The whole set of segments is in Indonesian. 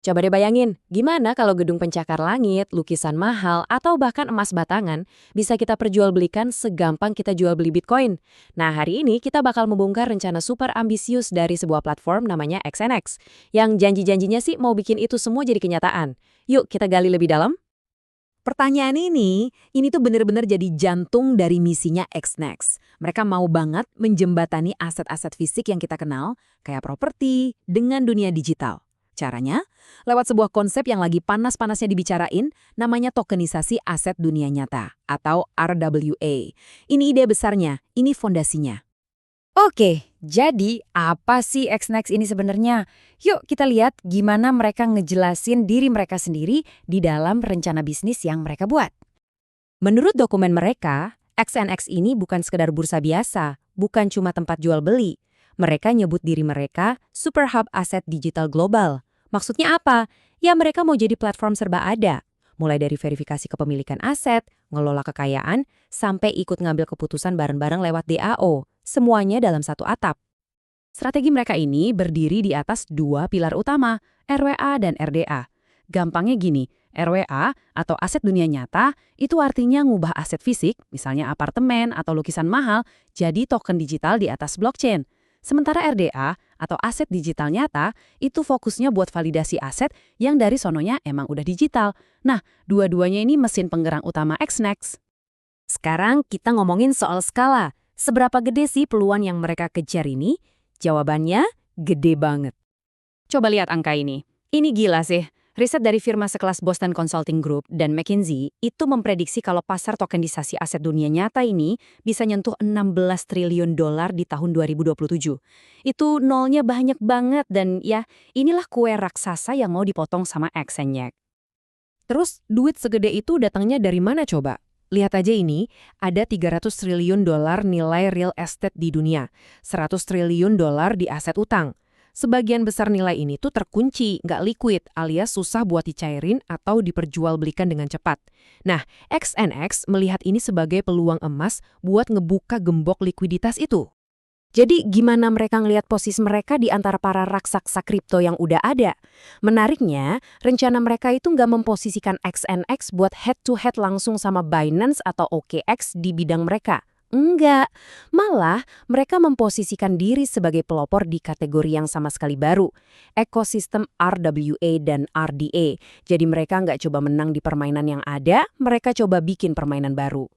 Coba deh bayangin, gimana kalau gedung pencakar langit, lukisan mahal, atau bahkan emas batangan bisa kita perjualbelikan segampang kita jual beli Bitcoin? Nah, hari ini kita bakal membongkar rencana super ambisius dari sebuah platform namanya XNX, yang janji-janjinya sih mau bikin itu semua jadi kenyataan. Yuk, kita gali lebih dalam. Pertanyaan ini tuh bener-bener jadi jantung dari misinya XNext. Mereka mau banget menjembatani aset-aset fisik yang kita kenal, kayak properti, dengan dunia digital. Caranya, lewat sebuah konsep yang lagi panas-panasnya dibicarain, namanya tokenisasi aset dunia nyata, atau RWA. Ini ide besarnya, ini fondasinya. Oke, jadi apa sih XNext ini sebenarnya? Yuk kita lihat gimana mereka ngejelasin diri mereka sendiri di dalam rencana bisnis yang mereka buat. Menurut dokumen mereka, XNX ini bukan sekedar bursa biasa, bukan cuma tempat jual beli. Mereka nyebut diri mereka Super Hub Aset Digital Global. Maksudnya apa? Ya mereka mau jadi platform serba ada. Mulai dari verifikasi kepemilikan aset, ngelola kekayaan, sampai ikut ngambil keputusan bareng-bareng lewat DAO. Semuanya dalam satu atap. Strategi mereka ini berdiri di atas dua pilar utama, RWA dan RDA. Gampangnya gini, RWA atau aset dunia nyata itu artinya ngubah aset fisik, misalnya apartemen atau lukisan mahal, jadi token digital di atas blockchain. Sementara RDA atau aset digital nyata itu fokusnya buat validasi aset yang dari sononya emang udah digital. Nah, dua-duanya ini mesin penggerak utama XNext. Sekarang kita ngomongin soal skala. Seberapa gede sih peluang yang mereka kejar ini? Jawabannya, gede banget. Coba lihat angka ini. Ini gila sih. Riset dari firma sekelas Boston Consulting Group dan McKinsey itu memprediksi kalau pasar tokenisasi aset dunia nyata ini bisa nyentuh 16 triliun dolar di tahun 2027. Itu nolnya banyak banget dan ya inilah kue raksasa yang mau dipotong sama XNX. Terus duit segede itu datangnya dari mana coba? Lihat aja ini, ada 300 triliun dolar nilai real estate di dunia, 100 triliun dolar di aset utang. Sebagian besar nilai ini tuh terkunci, nggak liquid, alias susah buat dicairin atau diperjualbelikan dengan cepat. Nah, XNX melihat ini sebagai peluang emas buat ngebuka gembok likuiditas itu. Jadi gimana mereka ngelihat posisi mereka di antara para raksasa kripto yang udah ada? Menariknya, rencana mereka itu nggak memposisikan XNX buat head-to-head langsung sama Binance atau OKX di bidang mereka. Enggak, malah mereka memposisikan diri sebagai pelopor di kategori yang sama sekali baru, ekosistem RWA dan RDA. Jadi mereka nggak coba menang di permainan yang ada, mereka coba bikin permainan baru.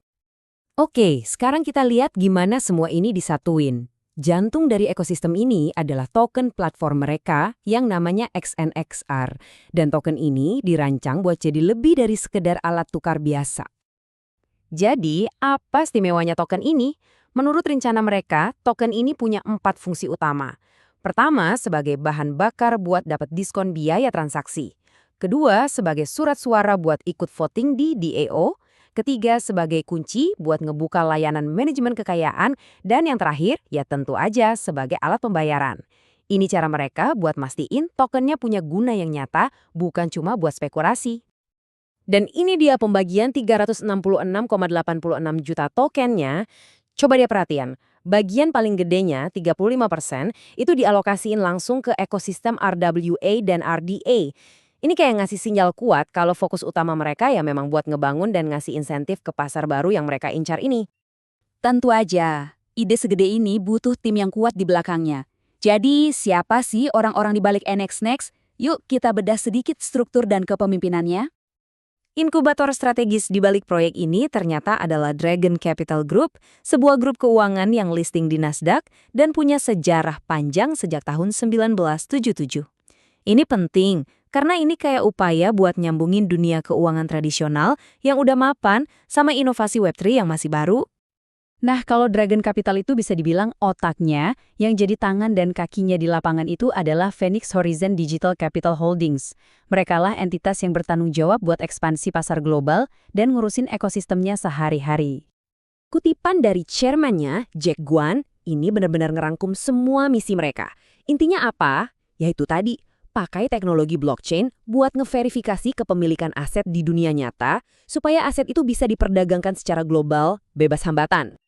Oke, sekarang kita lihat gimana semua ini disatuin. Jantung dari ekosistem ini adalah token platform mereka yang namanya XNXR. Dan token ini dirancang buat jadi lebih dari sekedar alat tukar biasa. Jadi, apa istimewanya token ini? Menurut rencana mereka, token ini punya 4 fungsi utama. Pertama, sebagai bahan bakar buat dapat diskon biaya transaksi. Kedua, sebagai surat suara buat ikut voting di DAO. Ketiga, sebagai kunci buat ngebuka layanan manajemen kekayaan. Dan yang terakhir, ya tentu aja sebagai alat pembayaran. Ini cara mereka buat mastiin tokennya punya guna yang nyata, bukan cuma buat spekulasi. Dan ini dia pembagian 366,86 juta tokennya. Coba dia perhatian, bagian paling gedenya, 35%, itu dialokasiin langsung ke ekosistem RWA dan RDA. Ini kayak ngasih sinyal kuat kalau fokus utama mereka ya memang buat ngebangun dan ngasih insentif ke pasar baru yang mereka incar ini. Tentu aja, ide segede ini butuh tim yang kuat di belakangnya. Jadi, siapa sih orang-orang di balik NXNext? Yuk kita bedah sedikit struktur dan kepemimpinannya. Inkubator strategis di balik proyek ini ternyata adalah Dragon Capital Group, sebuah grup keuangan yang listing di Nasdaq dan punya sejarah panjang sejak tahun 1977. Ini penting, karena ini kayak upaya buat nyambungin dunia keuangan tradisional yang udah mapan sama inovasi Web3 yang masih baru. Nah, kalau Dragon Capital itu bisa dibilang otaknya, yang jadi tangan dan kakinya di lapangan itu adalah Phoenix Horizon Digital Capital Holdings. Merekalah entitas yang bertanggung jawab buat ekspansi pasar global dan ngurusin ekosistemnya sehari-hari. Kutipan dari chairman-nya, Jack Guan, ini benar-benar ngerangkum semua misi mereka. Intinya apa? Yaitu tadi, pakai teknologi blockchain buat ngeverifikasi kepemilikan aset di dunia nyata supaya aset itu bisa diperdagangkan secara global, bebas hambatan.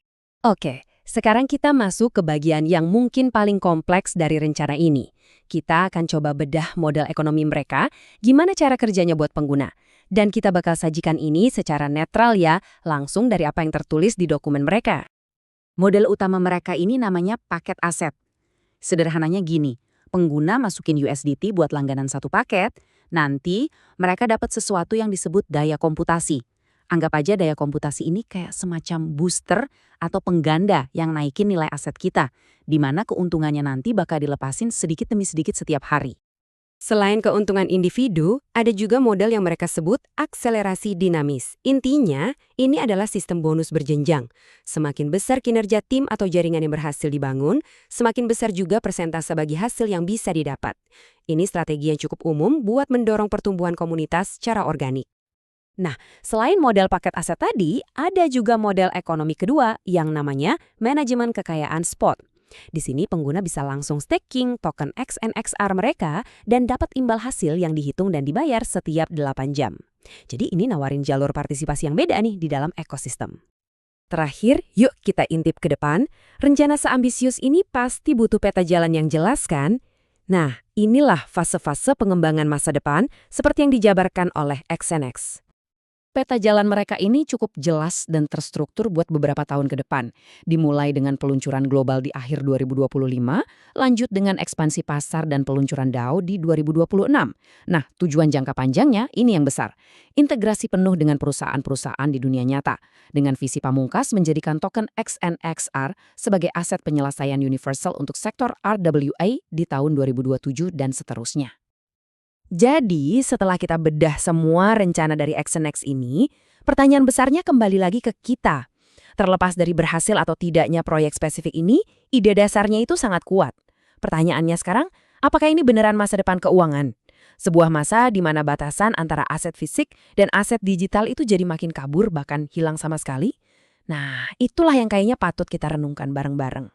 Oke, sekarang kita masuk ke bagian yang mungkin paling kompleks dari rencana ini. Kita akan coba bedah model ekonomi mereka, gimana cara kerjanya buat pengguna. Dan kita bakal sajikan ini secara netral ya, langsung dari apa yang tertulis di dokumen mereka. Model utama mereka ini namanya paket aset. Sederhananya gini, pengguna masukin USDT buat langganan satu paket, nanti mereka dapat sesuatu yang disebut daya komputasi. Anggap aja daya komputasi ini kayak semacam booster atau pengganda yang naikin nilai aset kita, di mana keuntungannya nanti bakal dilepasin sedikit demi sedikit setiap hari. Selain keuntungan individu, ada juga model yang mereka sebut akselerasi dinamis. Intinya, ini adalah sistem bonus berjenjang. Semakin besar kinerja tim atau jaringan yang berhasil dibangun, semakin besar juga persentase bagi hasil yang bisa didapat. Ini strategi yang cukup umum buat mendorong pertumbuhan komunitas secara organik. Nah, selain model paket aset tadi, ada juga model ekonomi kedua yang namanya manajemen kekayaan spot. Di sini pengguna bisa langsung staking token XNXR mereka dan dapat imbal hasil yang dihitung dan dibayar setiap 8 jam. Jadi ini nawarin jalur partisipasi yang beda nih di dalam ekosistem. Terakhir, yuk kita intip ke depan. Rencana seambisius ini pasti butuh peta jalan yang jelas kan? Nah, inilah fase-fase pengembangan masa depan seperti yang dijabarkan oleh XNX. Peta jalan mereka ini cukup jelas dan terstruktur buat beberapa tahun ke depan. Dimulai dengan peluncuran global di akhir 2025, lanjut dengan ekspansi pasar dan peluncuran DAO di 2026. Nah, tujuan jangka panjangnya ini yang besar. Integrasi penuh dengan perusahaan-perusahaan di dunia nyata. Dengan visi pamungkas menjadikan token XNXR sebagai aset penyelesaian universal untuk sektor RWA di tahun 2027 dan seterusnya. Jadi, setelah kita bedah semua rencana dari XNX ini, pertanyaan besarnya kembali lagi ke kita. Terlepas dari berhasil atau tidaknya proyek spesifik ini, ide dasarnya itu sangat kuat. Pertanyaannya sekarang, apakah ini beneran masa depan keuangan? Sebuah masa di mana batasan antara aset fisik dan aset digital itu jadi makin kabur bahkan hilang sama sekali? Nah, itulah yang kayaknya patut kita renungkan bareng-bareng.